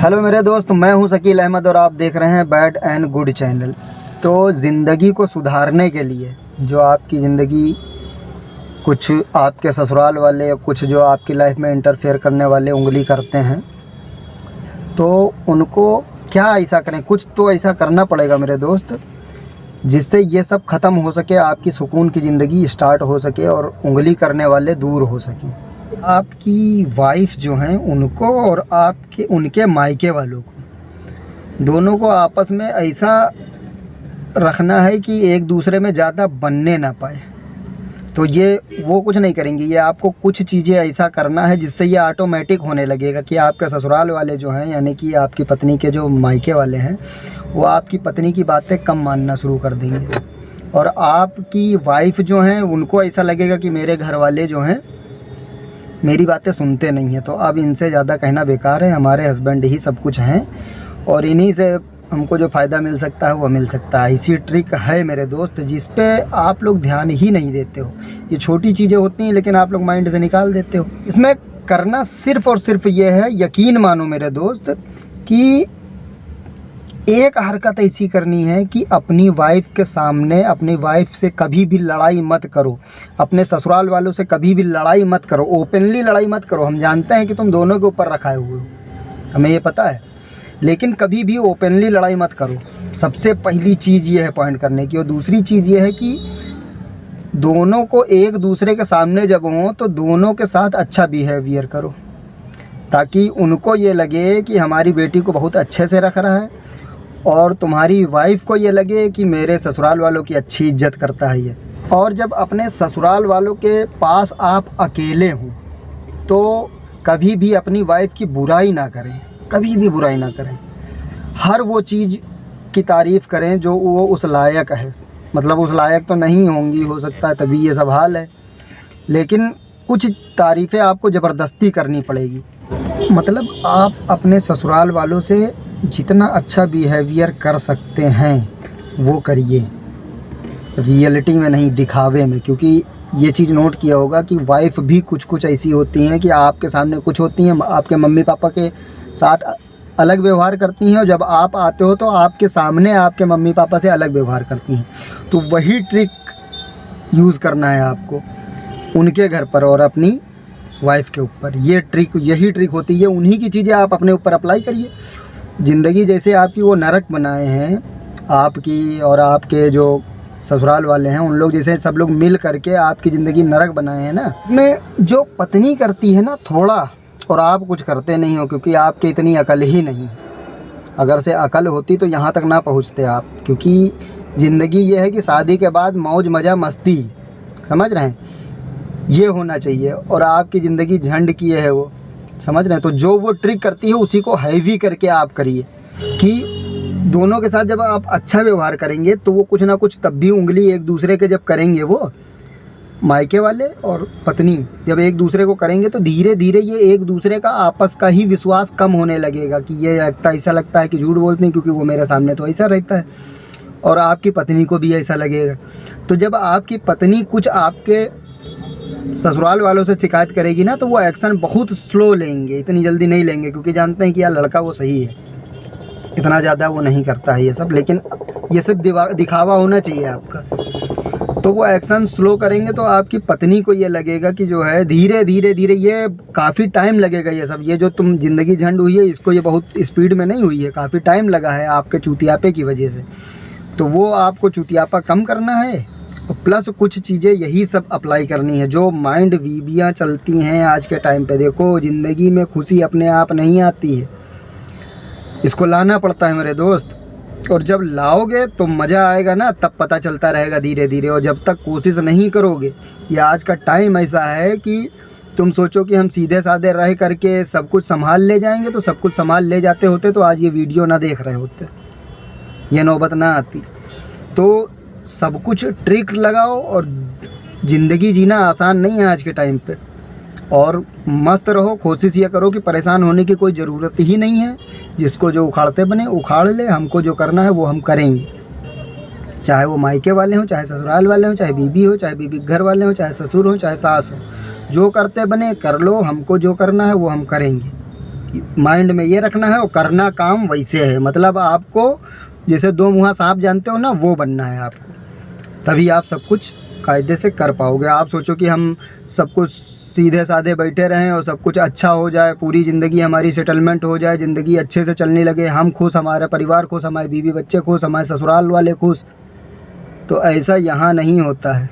Hello मेरे दोस्त, मैं हूं शकील अहमद और आप देख रहे हैं बैड एंड गुड चैनल। तो ज़िंदगी को सुधारने के लिए जो आपकी ज़िंदगी कुछ आपके ससुराल वाले या कुछ जो आपकी लाइफ में इंटरफेयर करने वाले उंगली करते हैं, तो उनको क्या ऐसा करें, कुछ तो ऐसा करना पड़ेगा मेरे दोस्त जिससे ये सब ख़त्म हो सके, आपकी सुकून की ज़िंदगी स्टार्ट हो सके और उंगली करने वाले दूर हो सकें। आपकी वाइफ जो हैं उनको और आपके उनके मायके वालों को, दोनों को आपस में ऐसा रखना है कि एक दूसरे में ज़्यादा बनने ना पाए। तो ये वो कुछ नहीं करेंगी, ये आपको कुछ चीज़ें ऐसा करना है जिससे ये ऑटोमेटिक होने लगेगा कि आपके ससुराल वाले जो हैं, यानी कि आपकी पत्नी के जो मायके वाले हैं, वो आपकी पत्नी की बातें कम मानना शुरू कर देंगे। और आपकी वाइफ जो हैं उनको ऐसा लगेगा कि मेरे घर वाले जो हैं मेरी बातें सुनते नहीं हैं, तो अब इनसे ज़्यादा कहना बेकार है, हमारे हस्बैंड ही सब कुछ हैं और इन्हीं से हमको जो फ़ायदा मिल सकता है वो मिल सकता है। इसी ट्रिक है मेरे दोस्त जिस पे आप लोग ध्यान ही नहीं देते हो। ये छोटी चीज़ें होती हैं लेकिन आप लोग माइंड से निकाल देते हो। इसमें करना सिर्फ़ और सिर्फ ये है, यकीन मानो मेरे दोस्त, कि एक हरकत ऐसी करनी है कि अपनी वाइफ के सामने अपनी वाइफ से कभी भी लड़ाई मत करो, अपने ससुराल वालों से कभी भी लड़ाई मत करो, ओपनली लड़ाई मत करो। हम जानते हैं कि तुम दोनों के ऊपर रखाए हुए हो, हमें ये पता है, लेकिन कभी भी ओपनली लड़ाई मत करो। सबसे पहली चीज़ ये है पॉइंट करने की। और दूसरी चीज़ ये है कि दोनों को एक दूसरे के सामने जब हों तो दोनों के साथ अच्छा बिहेवियर करो, ताकि उनको ये लगे कि हमारी बेटी को बहुत अच्छे से रख रहा है और तुम्हारी वाइफ को ये लगे कि मेरे ससुराल वालों की अच्छी इज्जत करता है ये। और जब अपने ससुराल वालों के पास आप अकेले हों तो कभी भी अपनी वाइफ की बुराई ना करें, कभी भी बुराई ना करें। हर वो चीज़ की तारीफ़ करें जो वो उस लायक है। मतलब उस लायक तो नहीं होंगी, हो सकता है तभी ये सब हाल है, लेकिन कुछ तारीफ़ें आपको ज़बरदस्ती करनी पड़ेगी। मतलब आप अपने ससुराल वालों से जितना अच्छा बिहेवियर कर सकते हैं वो करिए, रियलिटी में नहीं, दिखावे में। क्योंकि ये चीज़ नोट किया होगा कि वाइफ भी कुछ कुछ ऐसी होती हैं कि आपके सामने कुछ होती हैं, आपके मम्मी पापा के साथ अलग व्यवहार करती हैं और जब आप आते हो तो आपके सामने आपके मम्मी पापा से अलग व्यवहार करती हैं। तो वही ट्रिक यूज़ करना है आपको उनके घर पर और अपनी वाइफ के ऊपर। ये ट्रिक, यही ट्रिक होती है, उन्हीं की चीज़ें आप अपने ऊपर अप्लाई करिए। ज़िंदगी जैसे आपकी वो नरक बनाए हैं, आपकी और आपके जो ससुराल वाले हैं उन लोग जैसे सब लोग मिल करके आपकी ज़िंदगी नरक बनाए हैं ना, उसमें जो पत्नी करती है ना थोड़ा, और आप कुछ करते नहीं हो क्योंकि आपके इतनी अकल ही नहीं। अगर से अकल होती तो यहाँ तक ना पहुँचते आप। क्योंकि ज़िंदगी ये है कि शादी के बाद मौज मज़ा मस्ती, समझ रहे हैं, ये होना चाहिए। और आपकी ज़िंदगी झंड किए है वो, समझ रहे हैं। तो जो वो ट्रिक करती है उसी को हैवी करके आप करिए कि दोनों के साथ जब आप अच्छा व्यवहार करेंगे तो वो कुछ ना कुछ तब भी उंगली एक दूसरे के जब करेंगे, वो मायके वाले और पत्नी जब एक दूसरे को करेंगे तो धीरे धीरे ये एक दूसरे का आपस का ही विश्वास कम होने लगेगा कि ये ऐसा लगता है कि झूठ बोलते हैं क्योंकि वो मेरे सामने तो ऐसा रहता है, और आपकी पत्नी को भी ऐसा लगेगा। तो जब आपकी पत्नी कुछ आपके ससुराल वालों से शिकायत करेगी ना तो वो एक्शन बहुत स्लो लेंगे, इतनी जल्दी नहीं लेंगे, क्योंकि जानते हैं कि यार लड़का वो सही है, इतना ज़्यादा वो नहीं करता है ये सब, लेकिन ये सब दिखावा होना चाहिए आपका। तो वो एक्शन स्लो करेंगे तो आपकी पत्नी को ये लगेगा कि जो है धीरे धीरे धीरे, ये काफ़ी टाइम लगेगा ये सब, ये जो तुम ज़िंदगी झंड हुई है इसको ये बहुत स्पीड में नहीं हुई है, काफ़ी टाइम लगा है आपके चुतियापे की वजह से। तो वो आपको चुतियापा कम करना है और प्लस कुछ चीज़ें यही सब अप्लाई करनी है जो माइंड वीबियाँ चलती हैं आज के टाइम पे। देखो, ज़िंदगी में खुशी अपने आप नहीं आती है, इसको लाना पड़ता है मेरे दोस्त। और जब लाओगे तो मज़ा आएगा ना, तब पता चलता रहेगा धीरे धीरे। और जब तक कोशिश नहीं करोगे, ये आज का टाइम ऐसा है कि तुम सोचो कि हम सीधे साधे रह करके सब कुछ संभाल ले जाएंगे, तो सब कुछ संभाल ले जाते होते तो आज ये वीडियो ना देख रहे होते, ये नौबत ना आती। तो सब कुछ ट्रिक लगाओ, और ज़िंदगी जीना आसान नहीं है आज के टाइम पे। और मस्त रहो, कोशिश ये करो कि परेशान होने की कोई ज़रूरत ही नहीं है। जिसको जो उखाड़ते बने उखाड़ ले, हमको जो करना है वो हम करेंगे, चाहे वो मायके वाले हों, चाहे ससुराल वाले हों, चाहे बीबी हो, चाहे बीबी घर वाले हों, चाहे ससुर हो, चाहे सास हो, जो करते बने कर लो, हमको जो करना है वो हम करेंगे। माइंड में ये रखना है और करना काम वैसे है। मतलब आपको जैसे दो मुँहा सांप जानते हो ना, वो बनना है आपको, तभी आप सब कुछ कायदे से कर पाओगे। आप सोचो कि हम सब कुछ सीधे साधे बैठे रहें और सब कुछ अच्छा हो जाए, पूरी ज़िंदगी हमारी सेटलमेंट हो जाए, ज़िंदगी अच्छे से चलने लगे, हम खुश, हमारा परिवार खुश, हमारे बीवी बच्चे खुश, हमारे ससुराल वाले खुश, तो ऐसा यहाँ नहीं होता है,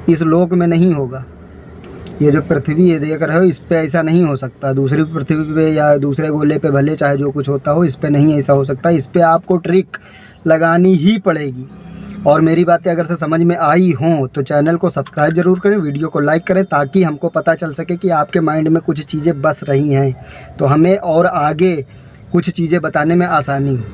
इस लोक में नहीं होगा। ये जो पृथ्वी है देख रहे हो, इस पे ऐसा नहीं हो सकता। दूसरी पृथ्वी पे या दूसरे गोले पे भले चाहे जो कुछ होता हो, इस पे नहीं ऐसा हो सकता। इस पे आपको ट्रिक लगानी ही पड़ेगी। और मेरी बातें अगर से समझ में आई हों तो चैनल को सब्सक्राइब ज़रूर करें, वीडियो को लाइक करें, ताकि हमको पता चल सके कि आपके माइंड में कुछ चीज़ें बस रही हैं, तो हमें और आगे कुछ चीज़ें बताने में आसानी हो।